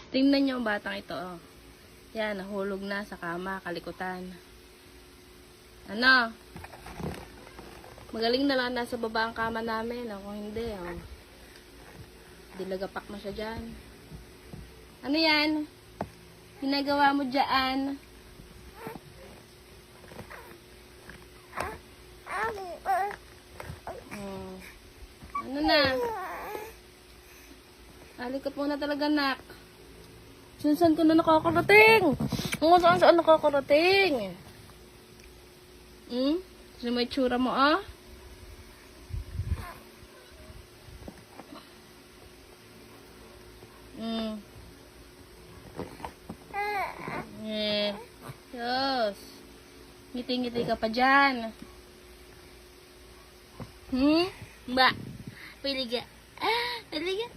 Tingnan niyo ang batang ito, oh. Yan, nahulog na sa kama, kalikutan. Ano? Magaling na lang nasa baba ang kama namin. Kung hindi, oh. Dilagapak na siya dyan. Ano yan? Ginagawa mo dyan? Ano na? Alikot mo na talaga, nak. Saan ko na nakakarating? Kung saan nakakarating? Sino may tsura mo, ah? Diyos. Ngiti-ngiti ka pa dyan. Ba? Pili ka. Pili ka.